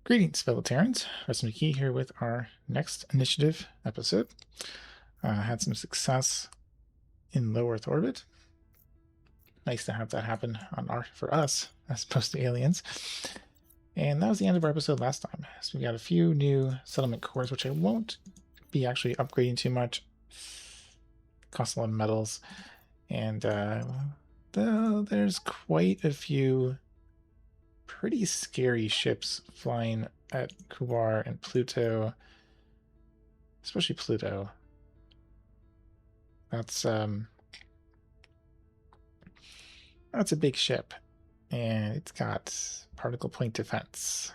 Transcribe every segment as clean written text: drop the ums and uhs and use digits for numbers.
Greetings, fellow Terrans. Rustin McKee here with our next initiative episode. Had some success in low Earth orbit. Nice to have that happen for us as opposed to aliens. And that was the end of our episode last time. So we got a few new settlement cores, which I won't be actually upgrading too much. Cost a lot of metals, and there's quite a few pretty scary ships flying at Kubar and Pluto, especially Pluto. That's a big ship, and it's got particle point defense.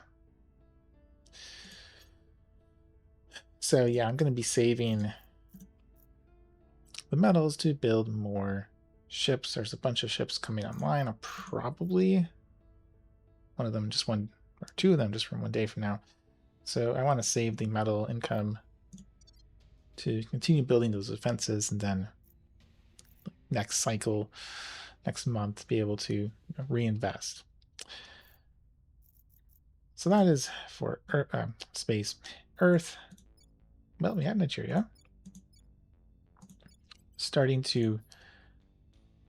So yeah, I'm going to be saving the metals to build more ships. There's a bunch of ships coming online. I'll probably one of them just one or two of them just from one day from now. So I want to save the metal income to continue building those defenses, and then next cycle, next month, be able to reinvest. So that is for space. Earth, well, we have Nigeria starting to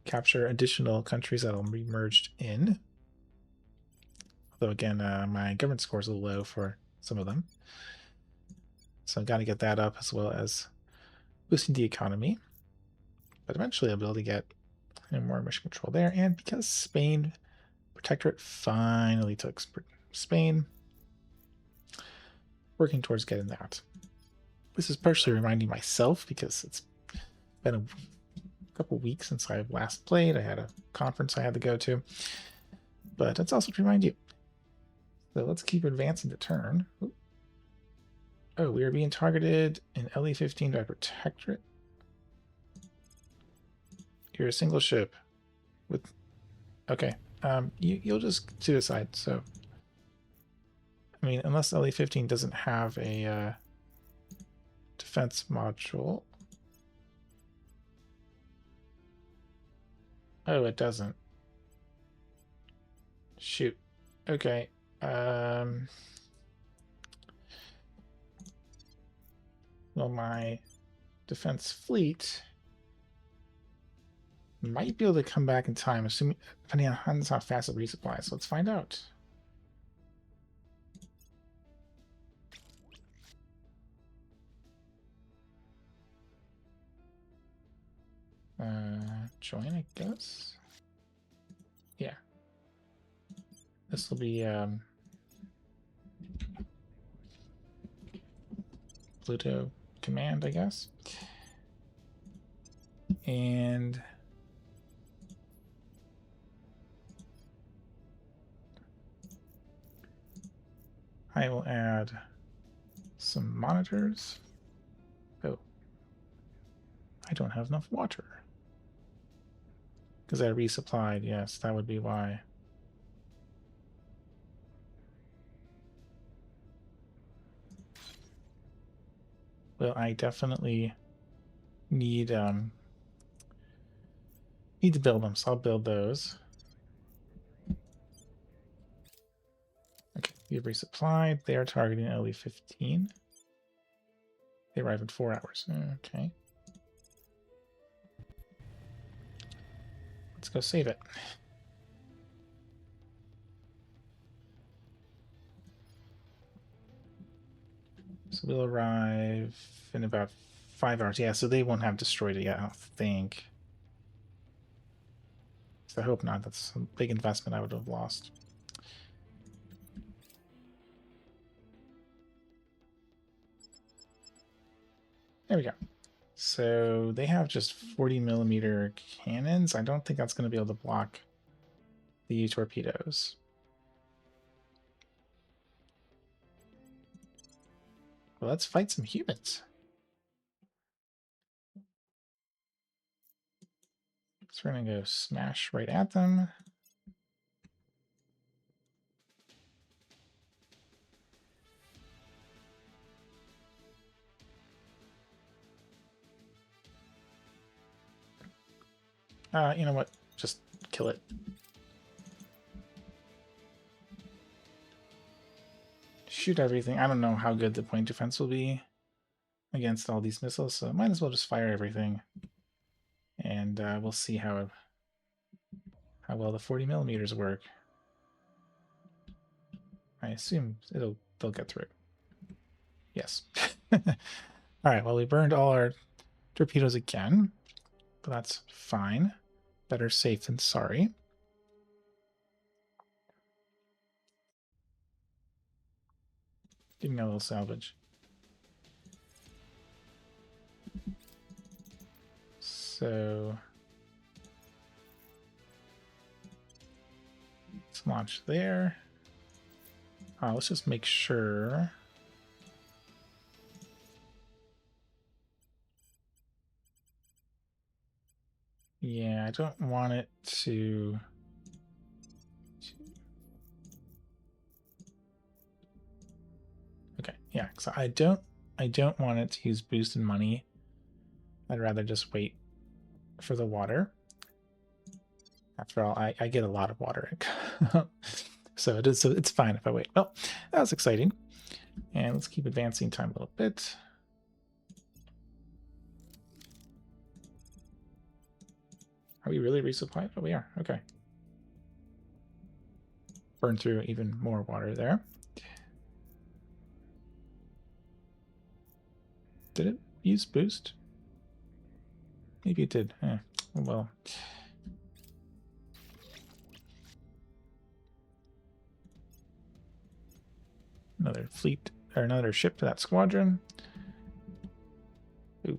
capture additional countries that will be merged in. Although again, my government score is a little low for some of them. So I've got to get that up, as well as boosting the economy. But eventually I'll be able to get more mission control there. And because Spain Protectorate finally took Spain, working towards getting that. This is partially reminding myself because it's been a couple weeks since I last played. I had a conference I had to go to, but it's also to remind you. So let's keep advancing the turn. Oh, we are being targeted in LE15 by Protectorate. You're a single ship with, okay, you'll just suicide. So I mean, unless LE15 doesn't have a defense module. Oh, it doesn't. Shoot. Okay. Well, my defense fleet might be able to come back in time, assuming, depending on how fast it resupplies. So let's find out. Join, I guess. Yeah. This will be Pluto command, I guess. And I will add some monitors. Oh, I don't have enough water. Because I resupplied, yes, that would be why. Well, I definitely need to build them, so I'll build those. Okay, we've resupplied. They are targeting LE15. They arrive in 4 hours. Okay. Let's go save it. So we'll arrive in about 5 hours. Yeah, so they won't have destroyed it yet, I don't think. So I hope not. That's a big investment I would have lost. There we go. So they have just 40mm cannons. I don't think that's going to be able to block the torpedoes. Well, let's fight some humans. So we're going to go smash right at them. You know what? Just kill it. shoot everything. I don't know how good the point defense will be against all these missiles, so might as well just fire everything. And we'll see how well the 40 millimeters work. I assume they'll get through. Yes. All right, well, we burned all our torpedoes again, but that's fine. Better safe than sorry. Getting a little salvage. So let's launch there. Let's just make sure. Yeah, I don't want it to. Okay, yeah, so I don't want it to use boost and money. I'd rather just wait for the water. After all, I get a lot of water. So it's fine if I wait. Well, that was exciting. And let's keep advancing time a little bit. Are we really resupplied? Oh, we are. Okay. Burn through even more water there. Did it use boost? Maybe it did. Oh, well. Another fleet, or another ship to that squadron. Ooh.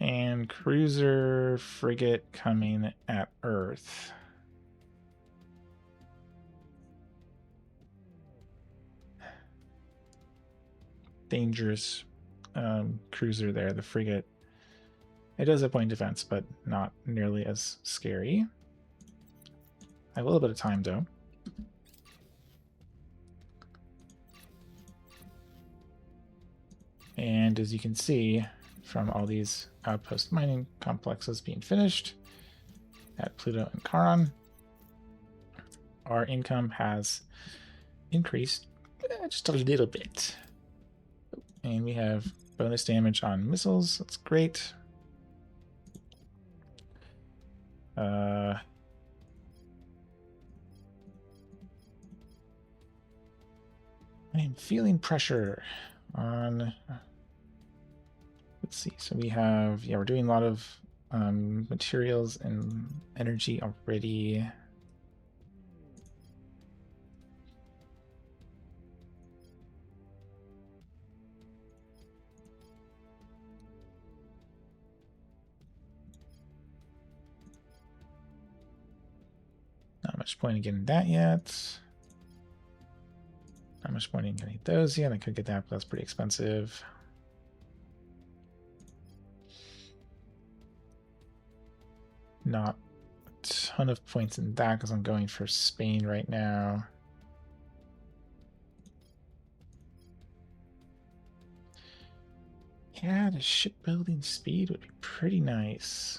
And cruiser frigate coming at Earth. Dangerous cruiser there, the frigate. It does have point defense, but not nearly as scary. I have a little bit of time, though. And as you can see from all these outpost mining complexes being finished at Pluto and Charon, our income has increased just a little bit. And we have bonus damage on missiles. That's great. I am feeling pressure on. Let's see. So we have, yeah, we're doing a lot of materials and energy already. Not much point in getting that yet. Not much point in getting those yet. I could get that, but that's pretty expensive. Not a ton of points in that because I'm going for Spain right now. Yeah, the shipbuilding speed would be pretty nice.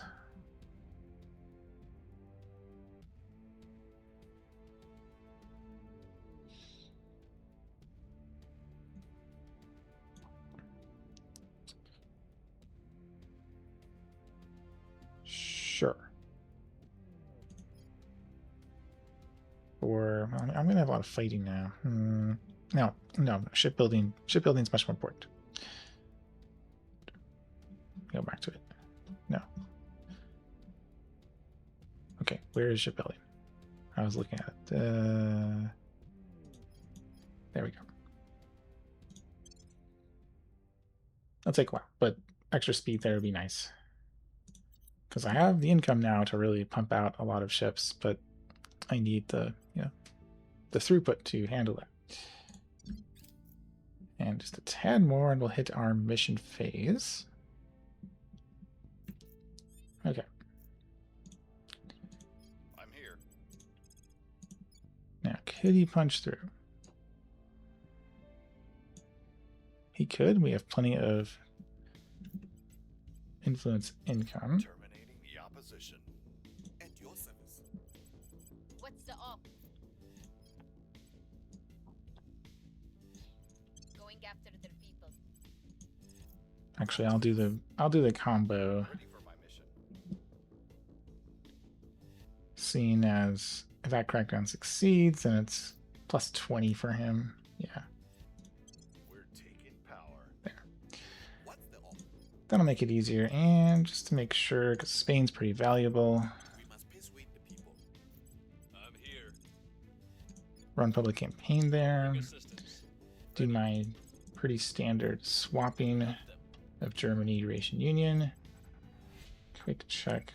Sure. Or I'm gonna have a lot of fighting now. No, shipbuilding. Shipbuilding is much more important. Go back to it. No. Okay, where is shipbuilding? I was looking at it. There we go. It'll take a while, but extra speed there would be nice. Because I have the income now to really pump out a lot of ships, but I need the the throughput to handle it. And just a tad more, and we'll hit our mission phase. Okay. I'm here. Now, could he punch through? He could. We have plenty of influence income. Terminating the opposition. At your service. What's the op? going after their people. Actually, I'll do the combo. Ready for my mission. Seeing as if that crackdown succeeds, then it's plus 20 for him. Yeah. We're taking power. There. What's the offer? That'll make it easier. And just to make sure, because Spain's pretty valuable, We must persuade the people. I'm here. run public campaign there. Do my pretty standard swapping of Germany, Eurasian Union. Quick check.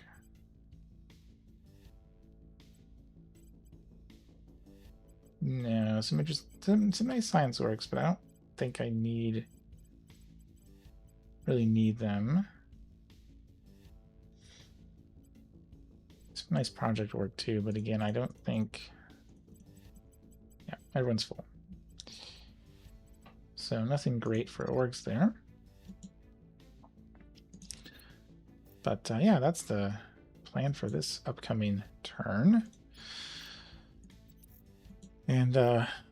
No, some nice science orgs, but I don't think I really need them. Some nice project work too, but again, I don't think. Yeah, everyone's full. So nothing great for orgs there. But yeah, that's the plan for this upcoming turn. And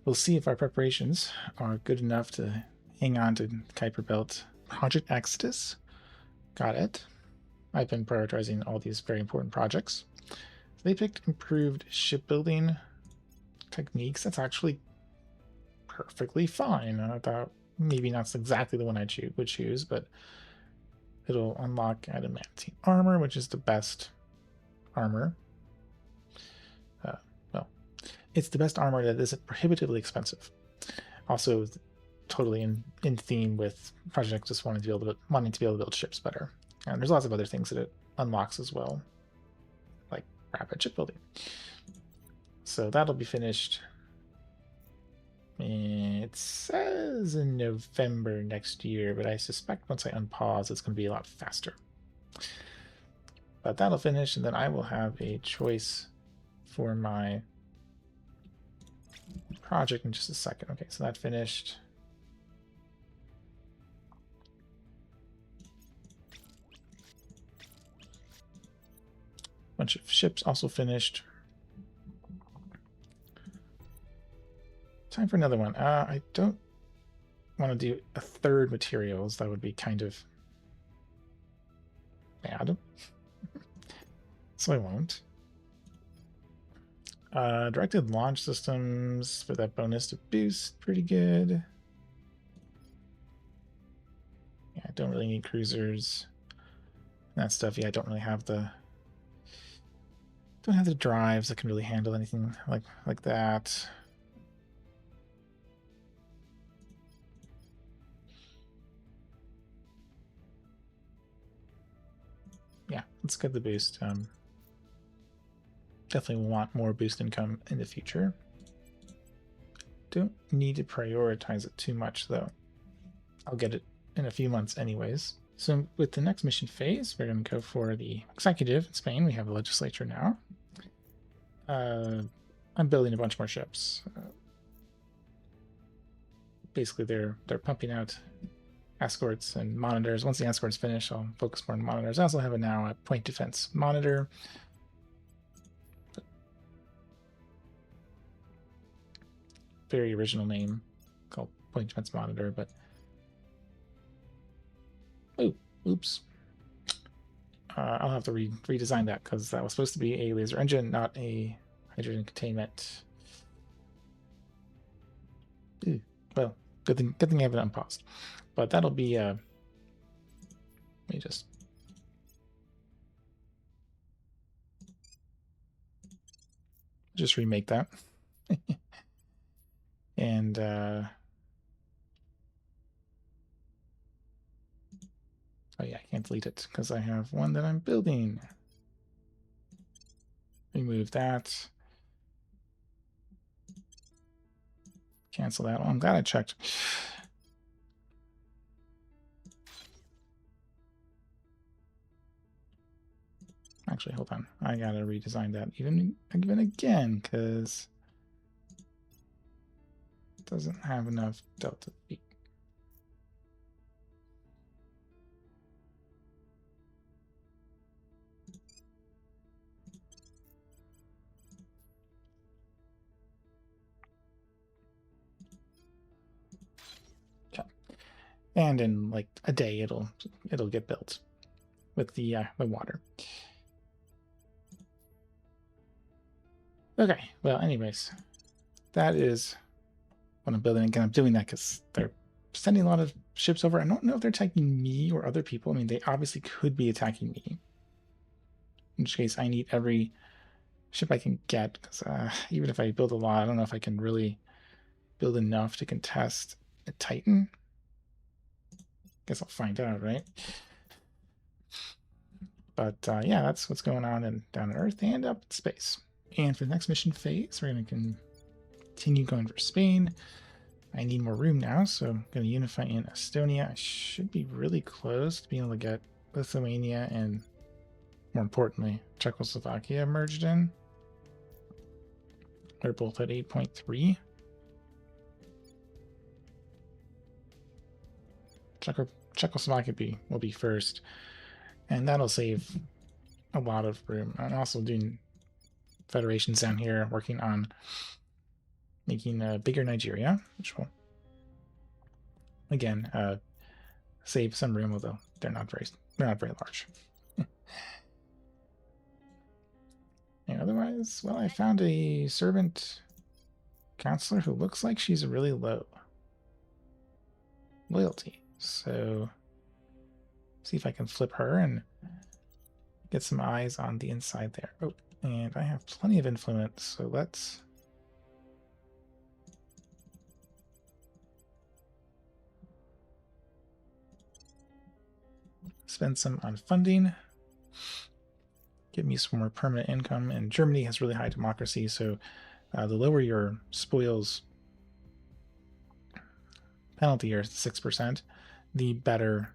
we'll see if our preparations are good enough to hang on to Kuiper Belt. Project Exodus. Got it. I've been prioritizing all these very important projects. So they picked improved shipbuilding techniques. That's actually perfectly fine. I thought maybe not exactly the one I would choose, but it'll unlock adamantine armor, which is the best armor. Well, it's the best armor that isn't prohibitively expensive. Also, totally in theme with Project Exodus wanting to be able to build ships better. And there's lots of other things that it unlocks as well, like rapid shipbuilding. So that'll be finished. It says in November next year, but I suspect once I unpause, it's going to be a lot faster. But that'll finish, and then I will have a choice for my project in just a second. Okay, so that finished. Bunch of ships also finished. Time for another one. I don't want to do a third materials. That would be kind of bad. So I won't. Directed launch systems for that bonus to boost. Pretty good. Yeah, I don't really need cruisers. That stuff, yeah, I don't really have the drives that can really handle anything like that. Yeah, let's get the boost. Definitely want more boost income in the future. Don't need to prioritize it too much though. I'll get it in a few months anyways. So with the next mission phase, we're going to go for the executive in Spain. We have a legislature now. I'm building a bunch more ships. Basically, they're pumping out escorts and monitors. Once the escorts finish, I'll focus more on monitors. I also have now a point defense monitor. Very original name called point defense monitor, but oops. I'll have to redesign that because that was supposed to be a laser engine, not a hydrogen containment. Ooh, well, good thing I have it unpaused. But that'll be let me just remake that. And oh yeah, I can't delete it because I have one that I'm building. Remove that. Cancel that one. I'm glad I checked. Actually, hold on. I gotta redesign that even again because it doesn't have enough delta V. Okay. and in like a day it'll get built with the water. Okay, well, anyways, that is what I'm building. Again, I'm doing that because they're sending a lot of ships over. I don't know if they're attacking me or other people. I mean, they obviously could be attacking me. In which case, I need every ship I can get, because even if I build a lot, I don't know if I can really build enough to contest a Titan. Guess I'll find out, right? But yeah, that's what's going on down on Earth and up in space. And for the next mission phase, we're going to continue going for Spain. I need more room now, so I'm going to unify in Estonia. I should be really close to being able to get Lithuania and, more importantly, Czechoslovakia merged in. They're both at 8.3. Czechoslovakia will be first, and that'll save a lot of room. I'm also doing federations down here, working on making a bigger Nigeria, which will again save some room, although they're not very large. And otherwise, well, I found a servant counselor who looks like she's really low loyalty. So see if I can flip her and get some eyes on the inside there. Oh, and I have plenty of influence, so let's spend some on funding. Give me some more permanent income. And Germany has really high democracy, so the lower your spoils penalty, or 6%, the better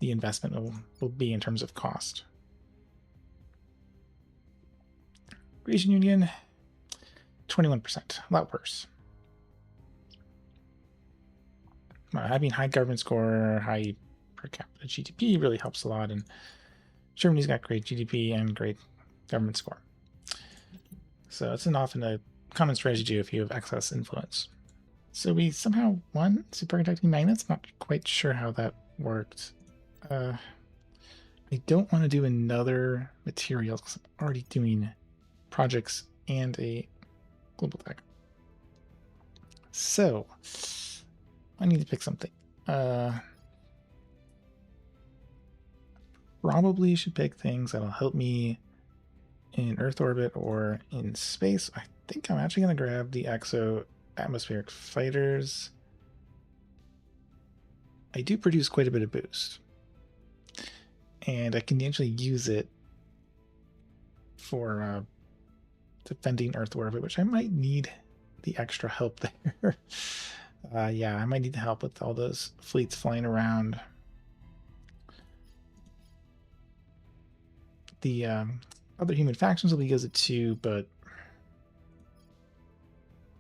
the investment will be in terms of cost. Region Union, 21%, a lot worse. Having high government score, high per capita GDP really helps a lot, and Germany's got great GDP and great government score. So it's often a common strategy to do if you have excess influence. So we somehow won superconducting magnets. Not quite sure how that worked. I don't want to do another material because I'm already doing projects and a global tech. So I need to pick something. Probably should pick things that'll help me in Earth orbit or in space. I think I'm actually going to grab the exo atmospheric fighters. I do produce quite a bit of boost, and I can actually use it for defending Earth orbit, which I might need the extra help there. Yeah, I might need the help with all those fleets flying around. The other human factions will be used too, but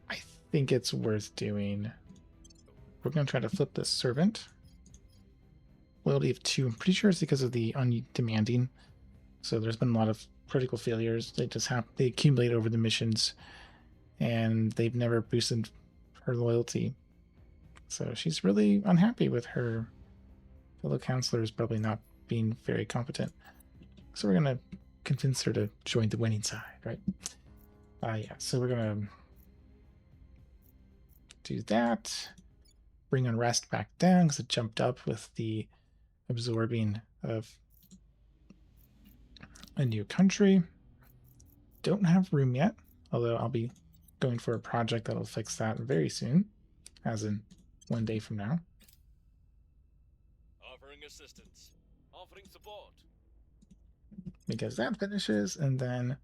I think it's worth doing. We're going to try to flip this servant. Loyalty of 2. I'm pretty sure it's because of the undemanding. So there's been a lot of critical failures. They accumulate over the missions, and they've never boosted her loyalty. So she's really unhappy with her fellow counselors probably not being very competent. So we're going to convince her to join the winning side, right? Yeah, so we're going to do that. Bring unrest back down because it jumped up with the absorbing of a new country. Don't have room yet, although I'll be going for a project that'll fix that very soon, as in 1 day from now. Offering assistance. Offering support. Because that finishes, and then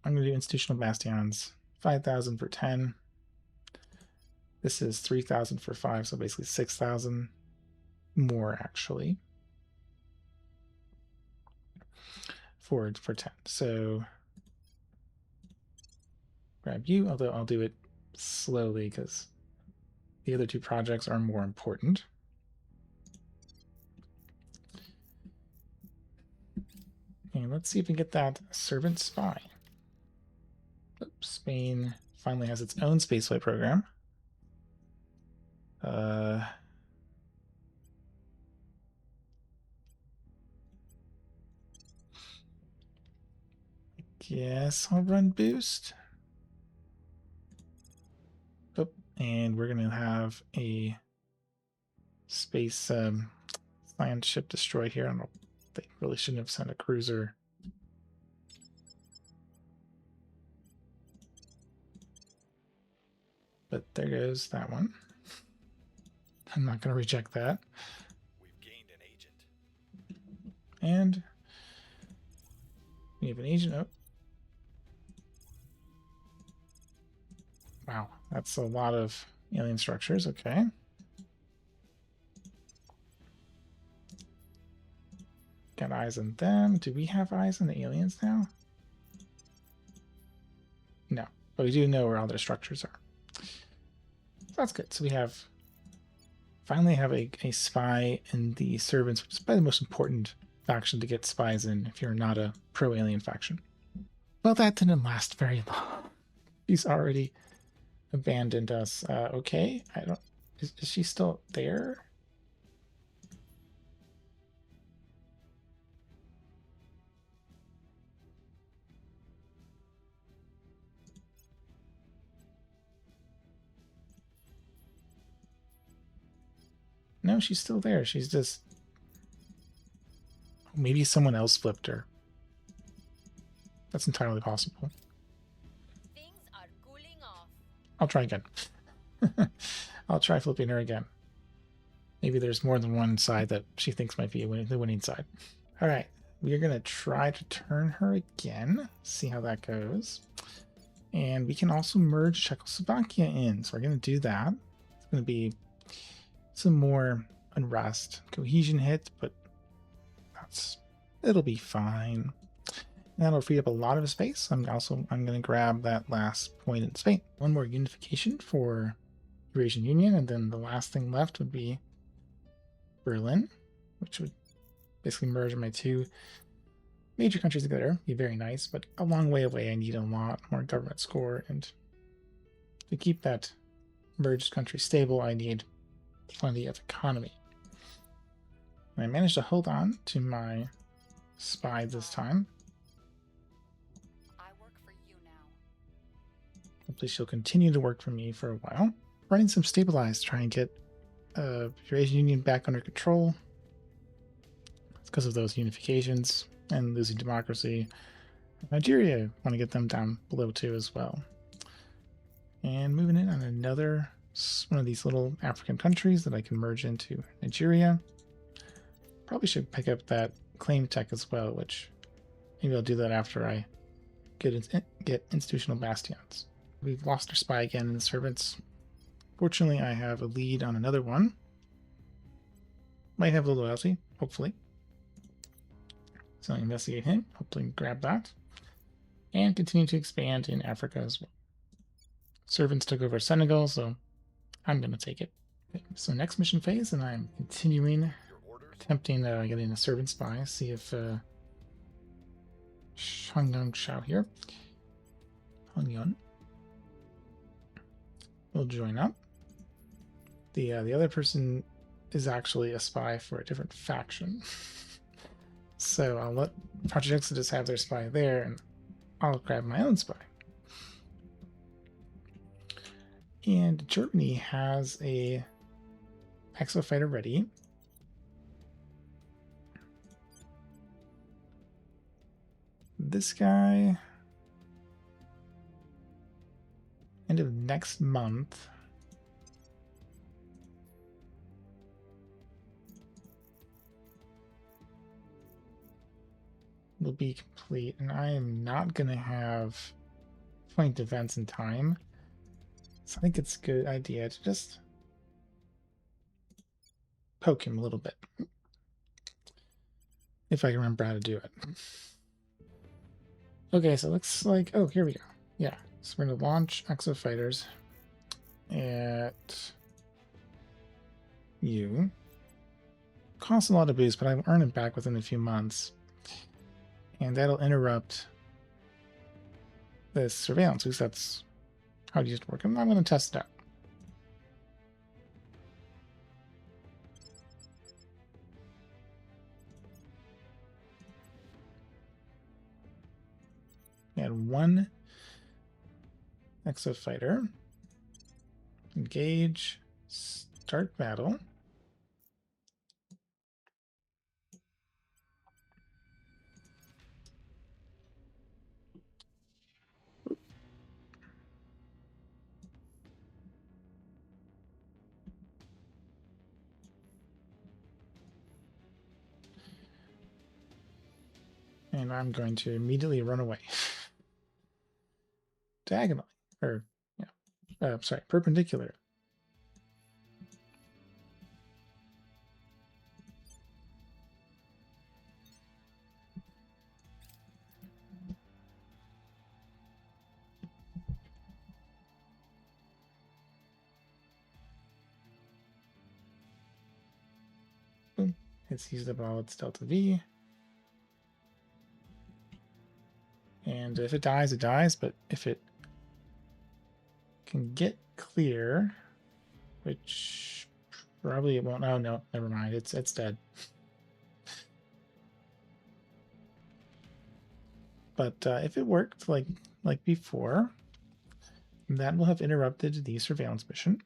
I'm going to do institutional bastions. 5,000 for 10. This is 3,000 for 5, so basically 6,000 more actually for 10. So grab you, although I'll do it slowly because the other 2 projects are more important. And let's see if we get that servant spy. Oops, Spain finally has its own spaceflight program. guess I'll run boost. Oh, and we're going to have a space land ship destroyed here. I don't know. They really shouldn't have sent a cruiser. But there goes that one. I'm not going to reject that. We've gained an agent. And we have an agent. Oh. Wow, that's a lot of alien structures. Okay. Got eyes on them. Do we have eyes on the aliens now? No, but we do know where all their structures are. So that's good. So we have finally have a spy in the servants, which is probably the most important faction to get spies in if you're not a pro-alien faction. Well, that didn't last very long. She's already abandoned us. Okay, I don't. Is she still there? No, she's still there. She's just... Maybe someone else flipped her. That's entirely possible. Things are cooling off. I'll try again. I'll try flipping her again. Maybe there's more than one side that she thinks might be the winning side. All right, we are going to try to turn her again, see how that goes. And we can also merge Czechoslovakia in. So we're going to do that. It's going to be some more unrest. Cohesion hit, but it'll be fine. And that'll free up a lot of space. I'm going to grab that last point in Spain. One more unification for Eurasian Union, and then the last thing left would be Berlin, which would basically merge my two major countries together. Be very nice, but a long way away. I need a lot more government score, and to keep that merged country stable, I need plenty of economy. And I managed to hold on to my spy this time. I work for you now. Hopefully she'll continue to work for me for a while. Running some stabilized, try and get Eurasian Union back under control. It's because of those unifications and losing democracy. Nigeria, want to get them down below 2 as well. And moving in on another one of these little African countries that I can merge into Nigeria. Probably should pick up that claim tech as well, which maybe I'll do that after I get institutional bastions. We've lost our spy again in the servants. Fortunately, I have a lead on another one. Might have a little loyalty, hopefully. So I'll investigate him, hopefully grab that. And continue to expand in Africa as well. Servants took over Senegal, so I'm going to take it. Okay, so next mission phase, and I'm continuing attempting getting a servant spy. See if Shangyang Shao here. Hangyun will join up. The other person is actually a spy for a different faction. So I'll let Project Exodus have their spy there, and I'll grab my own spy. And Germany has a exofighter ready. This guy, end of next month, will be complete, and I am not going to have flank defense in time. So I think it's a good idea to just poke him a little bit. If I can remember how to do it. Okay, so it looks like... Oh, here we go. Yeah, so we're going to launch Exo Fighters at you. Costs a lot of boost, but I'll earn it back within a few months. And that'll interrupt this surveillance, because that's how it used to work. I'm going to test it out. Yeah, and 1 exo fighter. Engage. Start battle. And I'm going to immediately run away. Diagonally. Or, yeah. Sorry, perpendicular. Boom. It's used up all its delta V. And if it dies, it dies. But if it can get clear, which probably it won't. Oh no, never mind. It's dead. But if it worked like before, that will have interrupted the surveillance mission.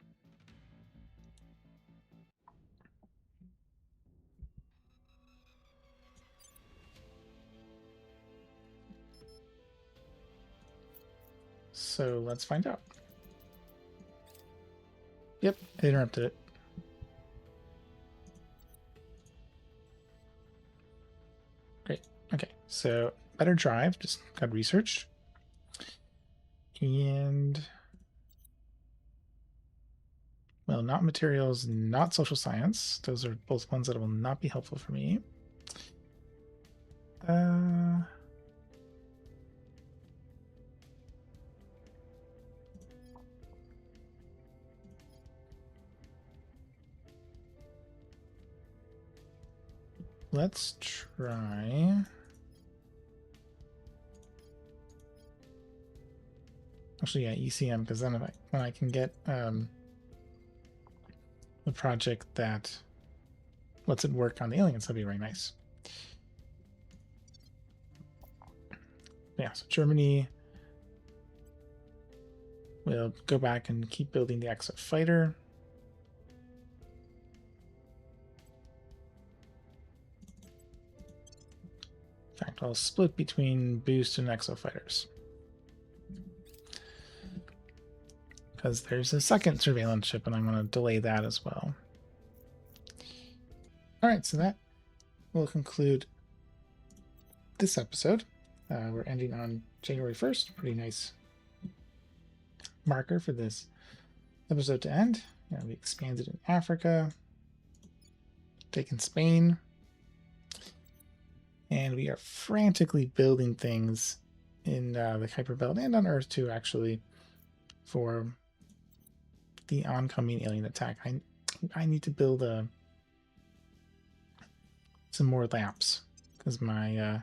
So let's find out. Yep, it interrupted it. Great. Okay, so better drive, just got researched. And, well, not materials, not social science. Those are both ones that will not be helpful for me. Let's try. Actually, yeah, ECM, because then when I can get the project that lets it work on the aliens, that'd be very nice. Yeah, so Germany will go back and keep building the exo fighter. In fact, I'll split between boost and exo fighters. Because there's a second surveillance ship and I'm going to delay that as well. All right, so that will conclude this episode. We're ending on January 1st. Pretty nice marker for this episode to end. We expanded in Africa, taken Spain, and we are frantically building things in the Kuiper Belt and on Earth too, actually, for the oncoming alien attack. I need to build some more lamps because my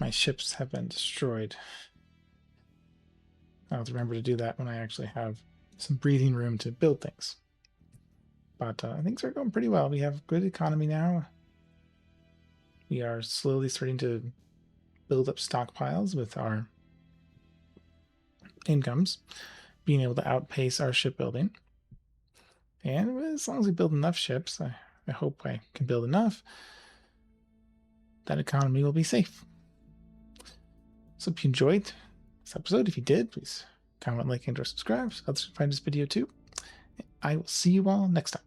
ships have been destroyed. I'll have to remember to do that when I actually have some breathing room to build things. But things are going pretty well. We have good economy now. We are slowly starting to build up stockpiles with our incomes, being able to outpace our shipbuilding. And as long as we build enough ships, I hope I can build enough, that economy will be safe. So if you enjoyed this episode, if you did, please comment, like, and or subscribe so others can find this video too. I will see you all next time.